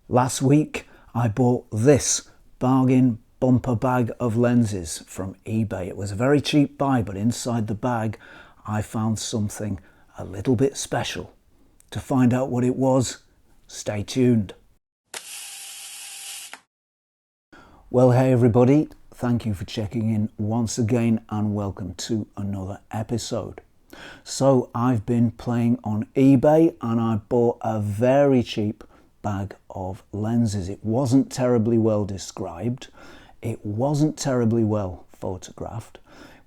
Last week I bought this bargain bumper bag of lenses from eBay. It was a very cheap buy, but inside the bag I found something a little bit special. To find out what it was, stay tuned. Well, hey everybody, thank you for checking in once again and welcome to another episode. So I've been playing on eBay and I bought a very cheap bag of lenses. It wasn't terribly well described, it wasn't terribly well photographed,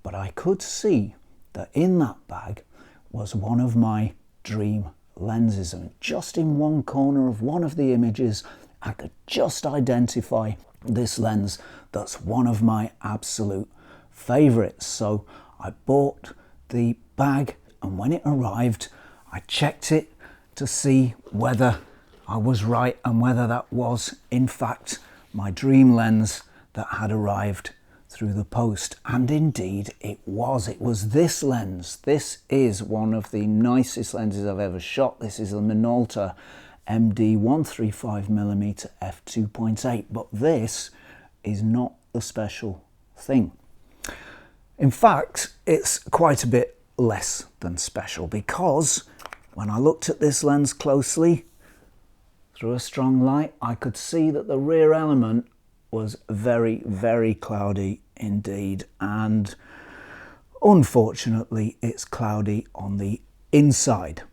but I could see that in that bag was one of my dream lenses, and just in one corner of one of the images I could just identify this lens that's one of my absolute favorites. So I bought the bag, and when it arrived I checked it to see whether I was right and whether that was in fact my dream lens that had arrived through the post. And indeed it was. It was this lens. This is one of the nicest lenses I've ever shot. This is a Minolta MD 135mm f2.8, but this is not the special thing. In fact, it's quite a bit less than special, because when I looked at this lens closely through a strong light, I could see that the rear element was very, very cloudy indeed, and unfortunately it's cloudy on the inside.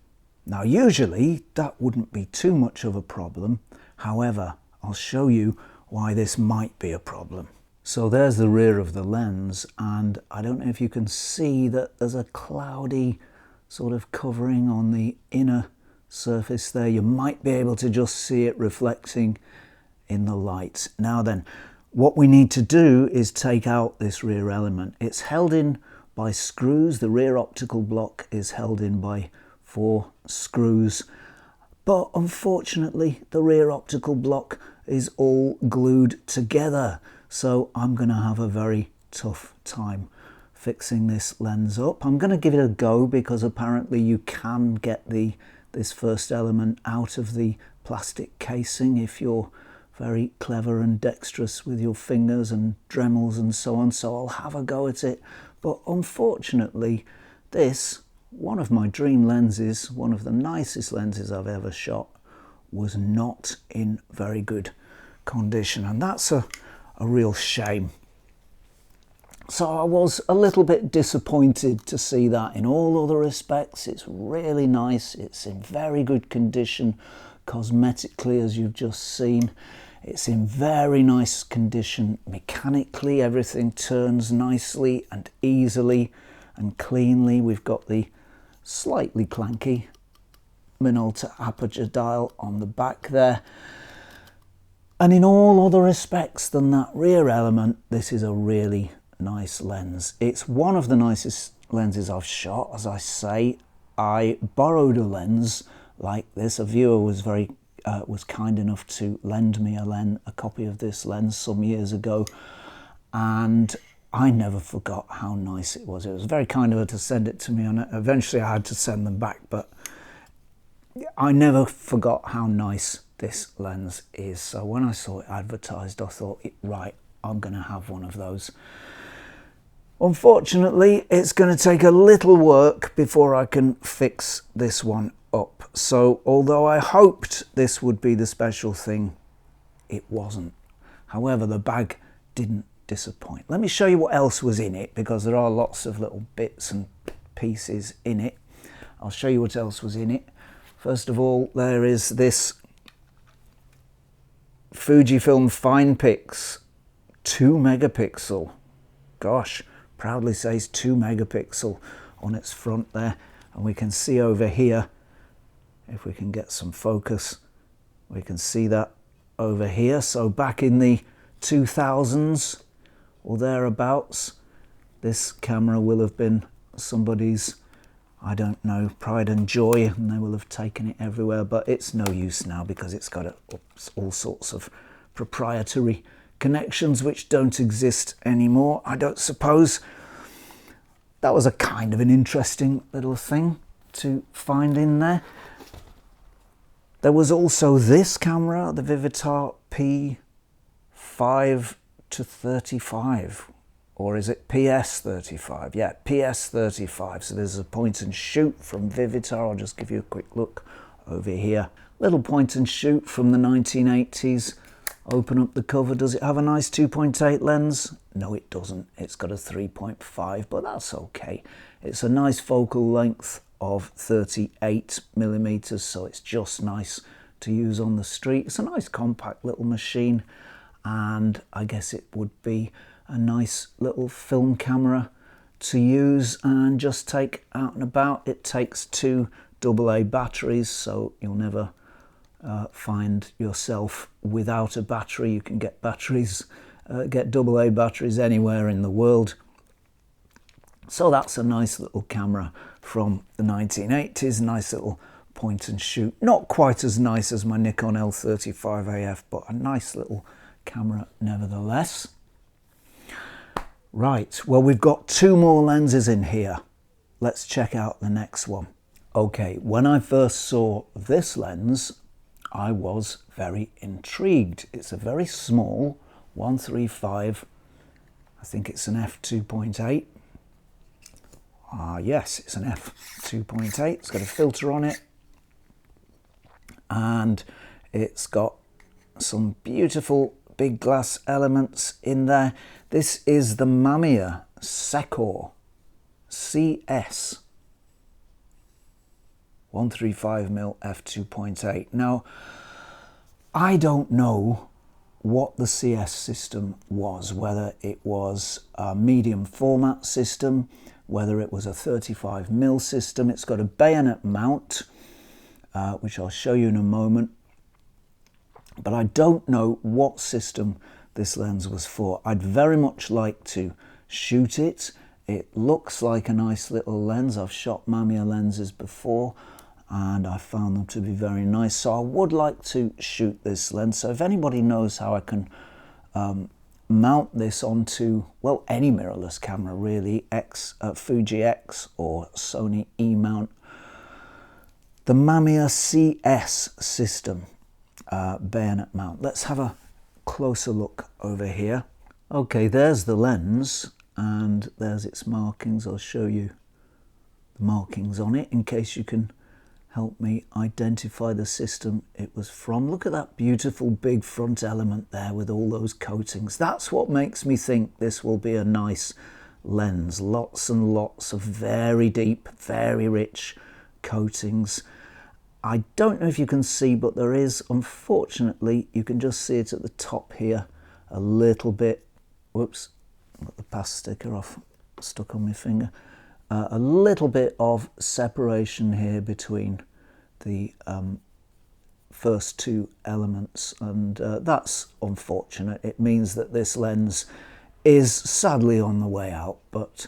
Now usually that wouldn't be too much of a problem, however I'll show you why this might be a problem. So there's the rear of the lens, and I don't know if you can see that there's a cloudy sort of covering on the inner surface there. You might be able to just see it reflecting in the light. Now then, what we need to do is take out this rear element. It's held in by screws. The rear optical block is held in by 4 screws, but unfortunately the rear optical block is all glued together, so I'm going to have a very tough time fixing this lens up. I'm going to give it a go, because apparently you can get this first element out of the plastic casing if you're very clever and dexterous with your fingers and Dremels and so on, so I'll have a go at it. But unfortunately this, one of my dream lenses, one of the nicest lenses I've ever shot, was not in very good condition, and that's a real shame. So I was a little bit disappointed to see that. In all other respects it's really nice, it's in very good condition cosmetically, as you've just seen. It's in very nice condition mechanically. Everything turns nicely and easily and cleanly. We've got the slightly clanky Minolta aperture dial on the back there. And in all other respects than that rear element, this is a really nice lens. It's one of the nicest lenses I've shot. As I say, I borrowed a lens like this. A viewer was kind enough to lend me a copy of this lens some years ago, and I never forgot how nice it was. It was very kind of her to send it to me, and eventually I had to send them back, but I never forgot how nice this lens is. So when I saw it advertised, I thought, right, I'm going to have one of those. Unfortunately, it's going to take a little work before I can fix this one up. So although I hoped this would be the special thing, it wasn't. However, the bag didn't disappoint. Let me show you what else was in it, because there are lots of little bits and pieces in it. I'll show you what else was in it. First of all, there is this Fujifilm FinePix 2 megapixel. Gosh, proudly says 2 megapixel on its front there, and we can see over here, if we can get some focus, we can see that over here. So back in the 2000s or thereabouts, this camera will have been somebody's, I don't know, pride and joy, and they will have taken it everywhere, but it's no use now because it's got all sorts of proprietary connections which don't exist anymore, I don't suppose. That was a kind of an interesting little thing to find in there. There was also this camera, the Vivitar P5 to 35, or is it PS35? Yeah, PS35. So there's a point and shoot from Vivitar. I'll just give you a quick look over here. Little point and shoot from the 1980s. Open up the cover. Does it have a nice 2.8 lens? No, it doesn't. It's got a 3.5, but that's okay. It's a nice focal length of 38 millimeters, so it's just nice to use on the street. It's a nice compact little machine, and I guess it would be a nice little film camera to use and just take out and about. It takes 2 AA batteries, so you'll never find yourself without a battery. You can get batteries, get AA batteries anywhere in the world. So that's a nice little camera from the 1980s, nice little point and shoot. Not quite as nice as my Nikon L35AF, but a nice little camera nevertheless. Right, well, we've got 2 more lenses in here. Let's check out the next one. Okay, when I first saw this lens, I was very intrigued. It's a very small 135, I think it's an f2.8. Yes, it's an f2.8. It's got a filter on it, and it's got some beautiful big glass elements in there. This is the Mamiya Secor CS 135mm f2.8. Now, I don't know what the CS system was, whether it was a medium format system, whether it was a 35mm system. It's got a bayonet mount, which I'll show you in a moment, but I don't know what system this lens was for. I'd very much like to shoot it. It looks like a nice little lens. I've shot Mamiya lenses before, and I found them to be very nice, so I would like to shoot this lens. So if anybody knows how I can mount this onto, well, any mirrorless camera really, Fuji X or Sony E-mount, the Mamiya CS system bayonet mount. Let's have a closer look over here. Okay, there's the lens, and there's its markings. I'll show you the markings on it in case you can help me identify the system it was from. Look at that beautiful big front element there with all those coatings. That's what makes me think this will be a nice lens. Lots and lots of very deep, very rich coatings. I don't know if you can see, but there is, unfortunately, you can just see it at the top here a little bit. Whoops, got the pass sticker off, stuck on my finger. A little bit of separation here between the first 2 elements, and that's unfortunate. It means that this lens is sadly on the way out, but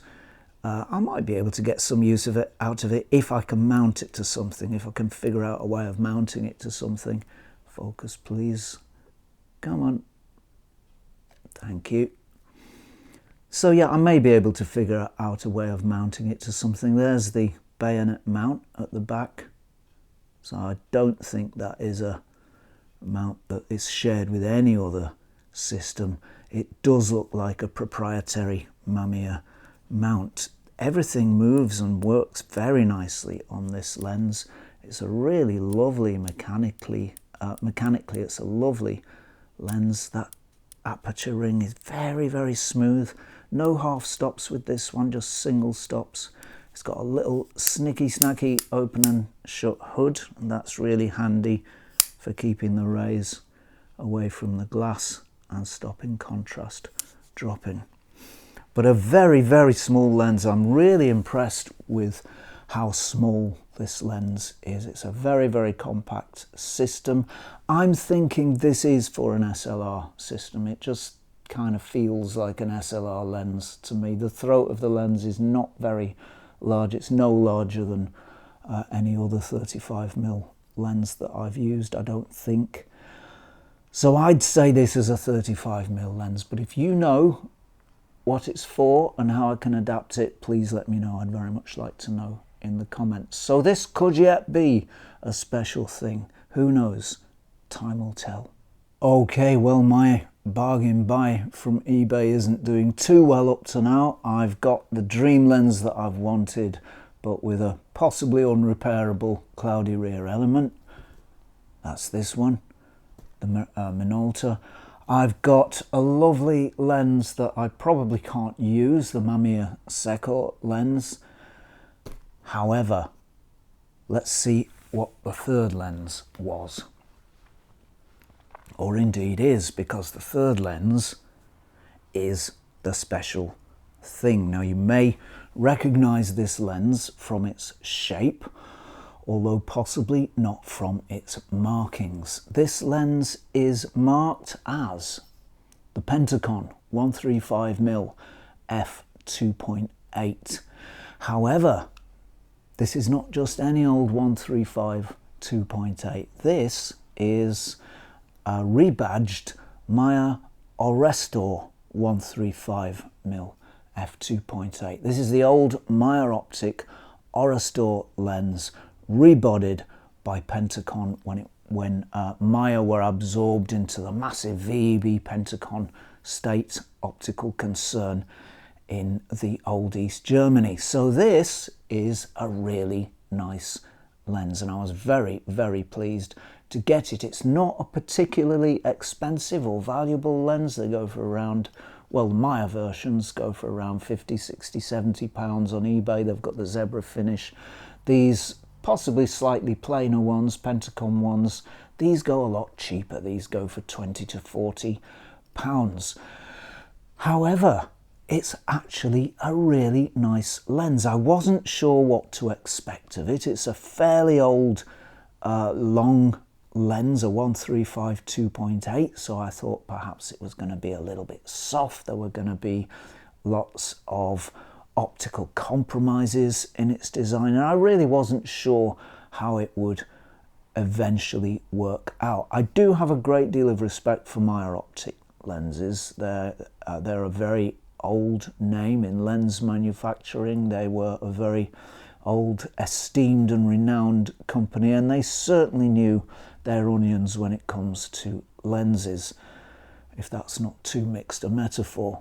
I might be able to get some use out of it if I can mount it to something, if I can figure out a way of mounting it to something. Focus, please. Come on. Thank you. So yeah, I may be able to figure out a way of mounting it to something. There's the bayonet mount at the back. So I don't think that is a mount that is shared with any other system. It does look like a proprietary Mamiya mount. Everything moves and works very nicely on this lens. It's a really lovely mechanically it's a lovely lens. That aperture ring is very, very smooth. No half stops with this one, just single stops. It's got a little snacky open and shut hood, and that's really handy for keeping the rays away from the glass and stopping contrast dropping. But a very, very small lens. I'm really impressed with how small this lens is. It's a very, very compact system. I'm thinking this is for an SLR system. It just kind of feels like an SLR lens to me. The throat of the lens is not very large. It's no larger than any other 35mm lens that I've used, I don't think. So I'd say this is a 35mm lens, but if you know what it's for and how I can adapt it, please let me know. I'd very much like to know in the comments. So this could yet be a special thing Who knows? Time will tell. Okay, well, my bargain buy from eBay isn't doing too well up to now. I've got the dream lens that I've wanted, but with a possibly unrepairable cloudy rear element. That's this one, the Minolta. I've got a lovely lens that I probably can't use, the Mamiya Seco lens. However, let's see what the third lens was. Or indeed is, because the third lens is the special thing. Now, you may recognize this lens from its shape, although possibly not from its markings. This lens is marked as the Pentacon 135mm f2.8. However, this is not just any old 135 2.8. This is a rebadged Mamiya Restore 135mm f2.8. This is the old Mamiya Optic Restore lens, rebodied by Pentacon when Mamiya were absorbed into the massive VEB Pentacon state optical concern in the old East Germany. So this is a really nice lens, and I was very, very pleased to get it. It's not a particularly expensive or valuable lens. They go for around, well, the Mamiya versions go for around 50, 60, 70 pounds on eBay. They've got the zebra finish. These possibly slightly plainer ones, Pentacon ones, these go a lot cheaper. These go for 20 to 40 pounds. However, it's actually a really nice lens. I wasn't sure what to expect of it. It's a fairly old, long lens, a 135 2.8, so I thought perhaps it was going to be a little bit soft. There were going to be lots of optical compromises in its design, and I really wasn't sure how it would eventually work out. I do have a great deal of respect for Mamiya Optic lenses. They're a very old name in lens manufacturing. They were a very old, esteemed and renowned company, and they certainly knew their onions when it comes to lenses, if that's not too mixed a metaphor.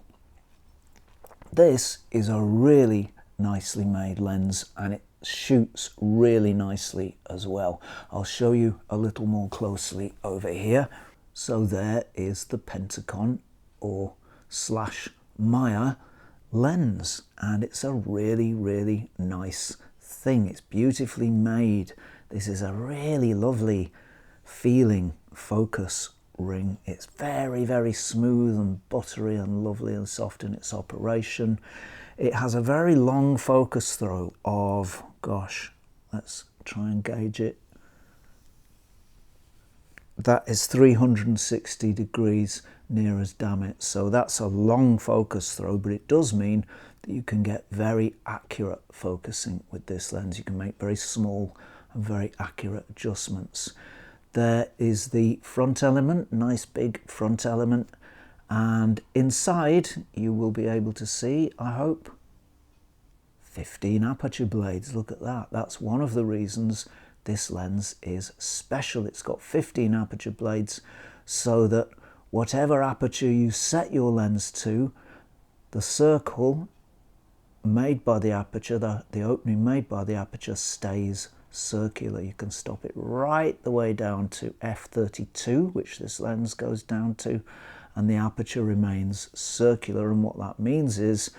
This is a really nicely made lens, and it shoots really nicely as well. I'll show you a little more closely over here. So there is the Pentacon or slash Mamiya lens, and it's a really, really nice thing. It's beautifully made. This is a really lovely feeling focus ring. It's very, very smooth and buttery and lovely and soft in its operation. It has a very long focus throw of, gosh, let's try and gauge it. That is 360 degrees near as damn it. So that's a long focus throw, but it does mean that you can get very accurate focusing with this lens. You can make very small and very accurate adjustments. There is the front element, nice big front element, and inside you will be able to see, I hope, 15 aperture blades. Look at that. That's one of the reasons this lens is special. It's got 15 aperture blades, so that whatever aperture you set your lens to, the circle made by the aperture, the opening made by the aperture stays circular. You can stop it right the way down to f32, which this lens goes down to, and the aperture remains circular. And what that means is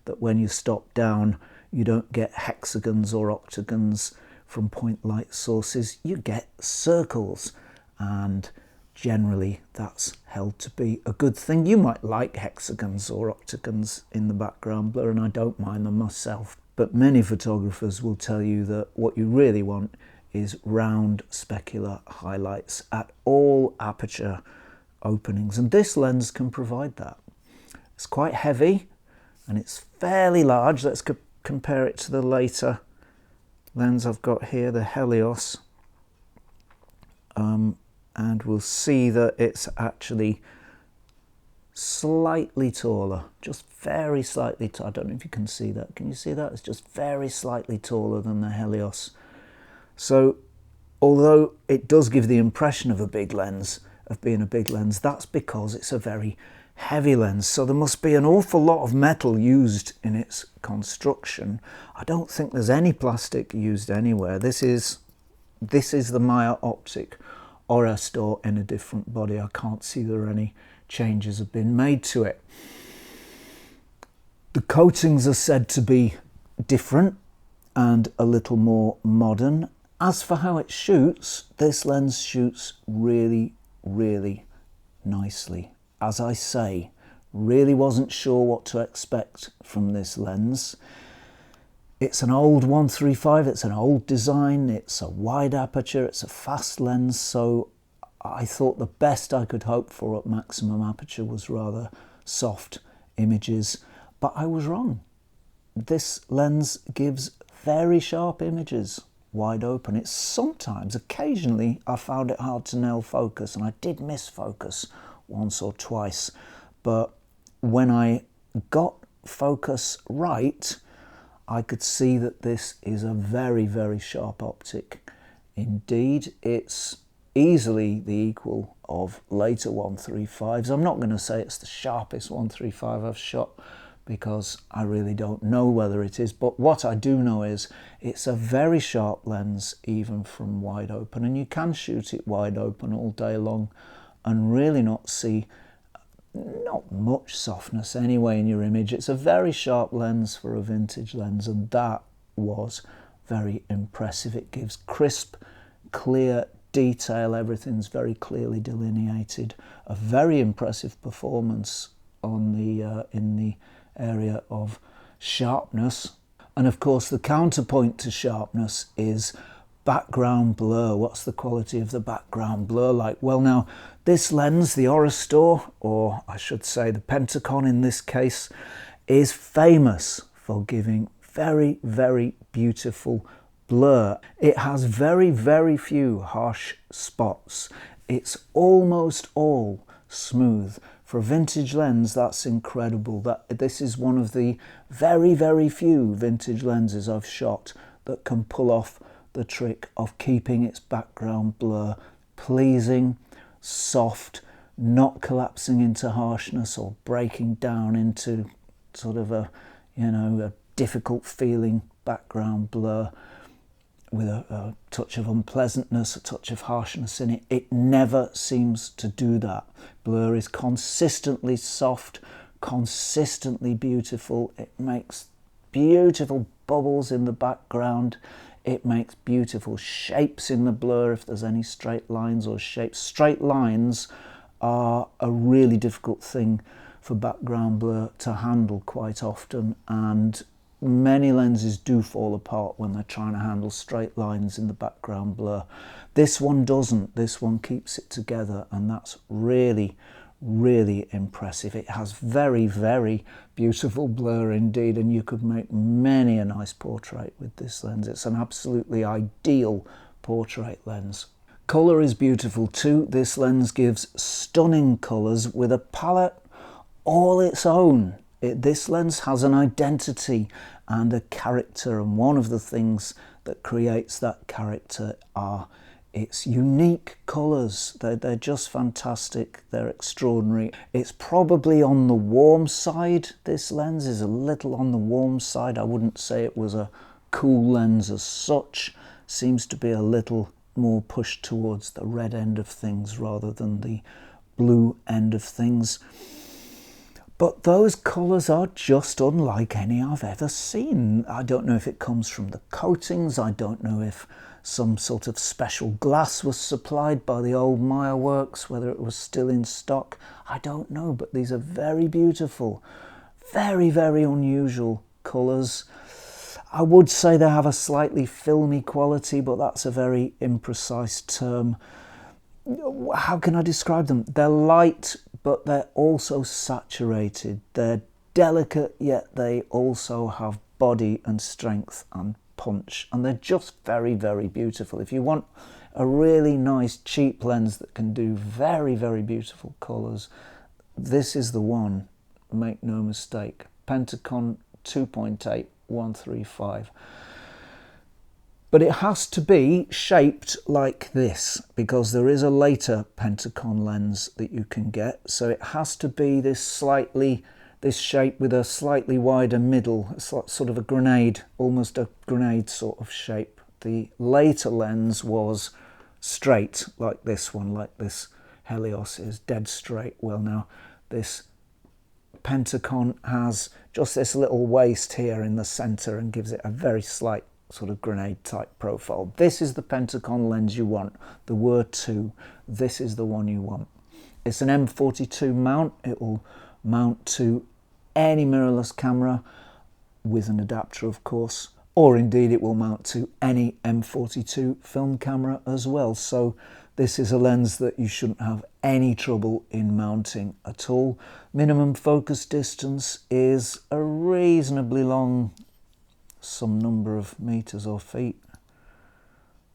that when you stop down, you don't get hexagons or octagons from point light sources, you get circles, and generally that's held to be a good thing. You might like hexagons or octagons in the background blur, and I don't mind them myself, but many photographers will tell you that what you really want is round specular highlights at all aperture openings, and this lens can provide that. It's quite heavy and it's fairly large. Let's compare it to the later lens I've got here, the Helios, and we'll see that it's actually slightly taller, just very slightly I don't know if you can see that. Can you see that? It's just very slightly taller than the Helios. So although it does give the impression of a big lens, of being a big lens, that's because it's a very heavy lens. So there must be an awful lot of metal used in its construction. I don't think there's any plastic used anywhere. This is the Mamiya optic Aura store in a different body. I can't see there are any changes have been made to it. The coatings are said to be different and a little more modern. As for how it shoots, this lens shoots really, really nicely. As I say, really wasn't sure what to expect from this lens. It's an old 135, it's an old design, it's a wide aperture, it's a fast lens, so I thought the best I could hope for at maximum aperture was rather soft images, but I was wrong. This lens gives very sharp images wide open. It's sometimes, occasionally, I found it hard to nail focus, and I did miss focus once or twice, but when I got focus right, I could see that this is a very, very sharp optic. Indeed, it's easily the equal of later 135s. I'm not going to say it's the sharpest 135 I've shot because I really don't know whether it is, but what I do know is it's a very sharp lens even from wide open, and you can shoot it wide open all day long and really not see not much softness anyway in your image. It's a very sharp lens for a vintage lens, and that was very impressive. It gives crisp, clear detail. Everything's very clearly delineated. A very impressive performance on the in the area of sharpness. And of course the counterpoint to sharpness is background blur. What's the quality of the background blur like? Well, now this lens, the Aura store, or I should say the Pentacon in this case, is famous for giving very, very beautiful blur. It has very, very few harsh spots. It's almost all smooth. For a vintage lens, that's incredible. This is one of the very, very few vintage lenses I've shot that can pull off the trick of keeping its background blur pleasing, soft, not collapsing into harshness or breaking down into sort of a difficult feeling background blur with a touch of unpleasantness, a touch of harshness in it. It never seems to do that. Blur is consistently soft, consistently beautiful. It makes beautiful bubbles in the background. It makes beautiful shapes in the blur if there's any straight lines or shapes. Straight lines are a really difficult thing for background blur to handle quite often, and many lenses do fall apart when they're trying to handle straight lines in the background blur. This one doesn't. This one keeps it together, and that's really, really impressive. It has very, very beautiful blur indeed, and you could make many a nice portrait with this lens. It's an absolutely ideal portrait lens. Colour is beautiful too. This lens gives stunning colours with a palette all its own. This lens has an identity and a character, and one of the things that creates that character are its unique colours. They're just fantastic. They're extraordinary. It's probably on the warm side. This lens is a little on the warm side. I wouldn't say it was a cool lens as such. Seems to be a little more pushed towards the red end of things rather than the blue end of things. But those colours are just unlike any I've ever seen. I don't know if it comes from the coatings. I don't know if some sort of special glass was supplied by the old Mamiya works, whether it was still in stock. I don't know, but these are very beautiful, very, very unusual colours. I would say they have a slightly filmy quality, but that's a very imprecise term. How can I describe them? They're light, but they're also saturated. They're delicate, yet they also have body and strength and punch, and they're just very, very beautiful. If you want a really nice cheap lens that can do very, very beautiful colours, this is the one. Make no mistake. Pentacon 2.8 135. But it has to be shaped like this, because there is a later Pentacon lens that you can get. So it has to be this shape with a slightly wider middle, sort of a grenade, almost a grenade sort of shape. The later lens was straight, like this one, like this Helios is dead straight. Well, now this Pentacon has just this little waist here in the center and gives it a very slight sort of grenade type profile. This is the Pentacon lens you want. There were two. This is the one you want. It's an M42 mount. It will mount to any mirrorless camera with an adapter, of course, or indeed it will mount to any M42 film camera as well. So this is a lens that you shouldn't have any trouble in mounting at all. Minimum focus distance is a reasonably long, some number of meters or feet.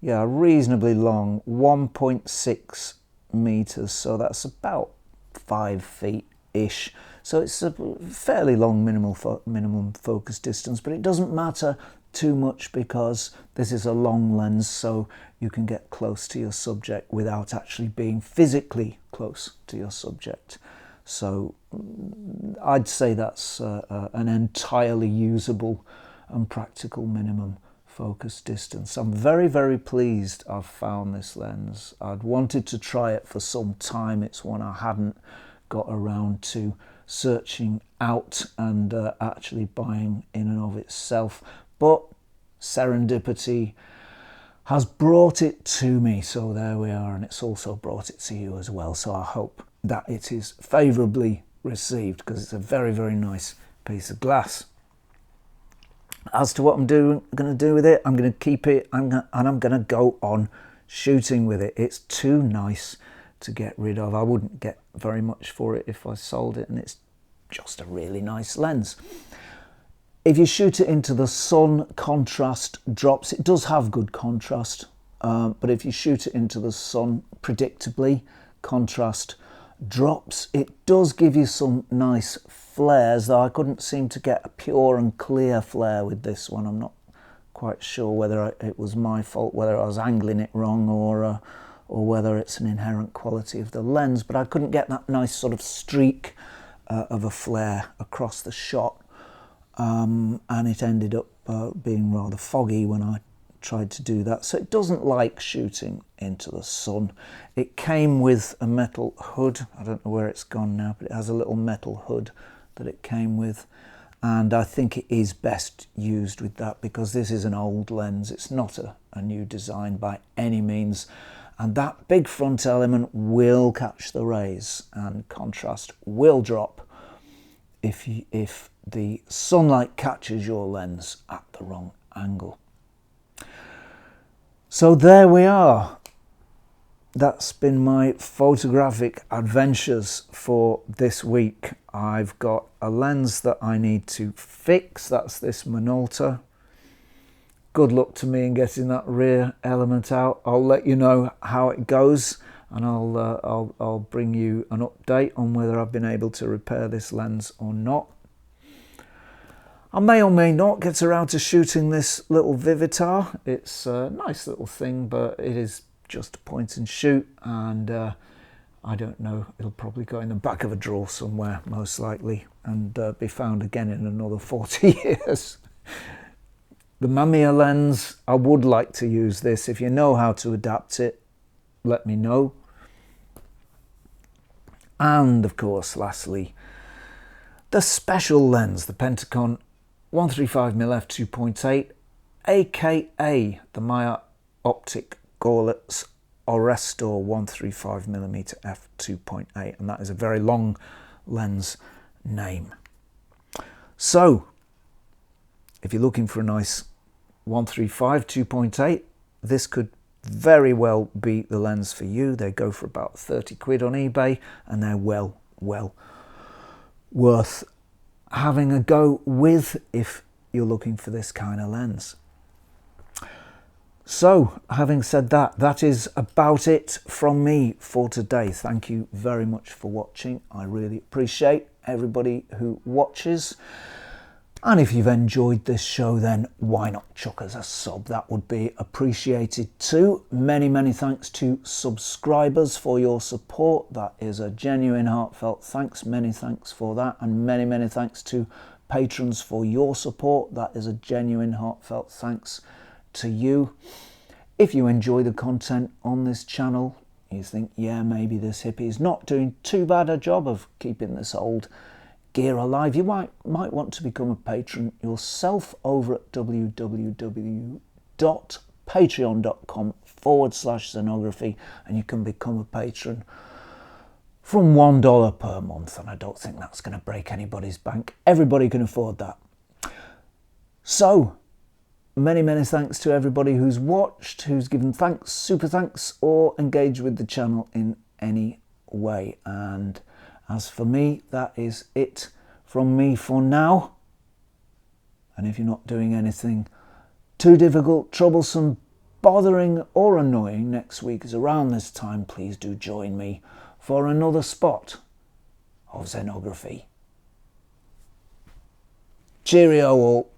Yeah, reasonably long, 1.6 meters. So that's about 5 feet-ish. So it's a fairly long minimum focus distance, but it doesn't matter too much because this is a long lens, so you can get close to your subject without actually being physically close to your subject. So I'd say that's an entirely usable and practical minimum focus distance. I'm very, very pleased I've found this lens. I'd wanted to try it for some time. It's one I hadn't got around to searching out and actually buying in and of itself, but serendipity has brought it to me, so there we are, and it's also brought it to you as well. So I hope that it is favourably received, because it's a very, very nice piece of glass. As to what I'm going to do with it, I'm going to keep it and I'm going to go on shooting with it. It's too nice to get rid of. I wouldn't get very much for it if I sold it, and it's just a really nice lens. If you shoot it into the sun, contrast drops. It does have good contrast, but if you shoot it into the sun, predictably, contrast drops. It does give you some nice flares, though I couldn't seem to get a pure and clear flare with this one. I'm not quite sure whether it was my fault, whether I was angling it wrong, or whether it's an inherent quality of the lens, but I couldn't get that nice sort of streak of a flare across the shot. And it ended up being rather foggy when I tried to do that. So it doesn't like shooting into the sun. It came with a metal hood. I don't know where it's gone now, but it has a little metal hood that it came with. And I think it is best used with that, because this is an old lens. It's not a new design by any means. And that big front element will catch the rays, and contrast will drop if the sunlight catches your lens at the wrong angle. So there we are. That's been my photographic adventures for this week. I've got a lens that I need to fix. That's this Minolta. Good luck to me in getting that rear element out. I'll let you know how it goes, and I'll bring you an update on whether I've been able to repair this lens or not. I may or may not get around to shooting this little Vivitar. It's a nice little thing, but it is just a point and shoot, and I don't know, it'll probably go in the back of a drawer somewhere, most likely, and be found again in another 40 years. The Mamiya lens, I would like to use this. If you know how to adapt it, let me know. And of course, lastly, the special lens, the Pentacon 135mm f2.8, aka the Mamiya Optic Gorlitz Orestor 135mm f2.8, and that is a very long lens name. So if you're looking for a nice 135 2.8, this could very well be the lens for you. They go for about 30 quid on eBay, and they're well worth having a go with if you're looking for this kind of lens. So having said that, that is about it from me for today. Thank you very much for watching. I really appreciate everybody who watches. And if you've enjoyed this show, then why not chuck us a sub? That would be appreciated too. Many, many thanks to subscribers for your support. That is a genuine heartfelt thanks. Many thanks for that. And many, many thanks to patrons for your support. That is a genuine heartfelt thanks to you. If you enjoy the content on this channel, you think, yeah, maybe this hippie is not doing too bad a job of keeping this old gear alive, you might want to become a patron yourself over at www.patreon.com/Zenography, and you can become a patron from $1 per month, and I don't think that's going to break anybody's bank. Everybody can afford that. So many, many thanks to everybody who's watched, who's given thanks, super thanks, or engaged with the channel in any way. And as for me, that is it from me for now. And if you're not doing anything too difficult, troublesome, bothering, or annoying, next week is around this time, please do join me for another spot of Zenography. Cheerio all.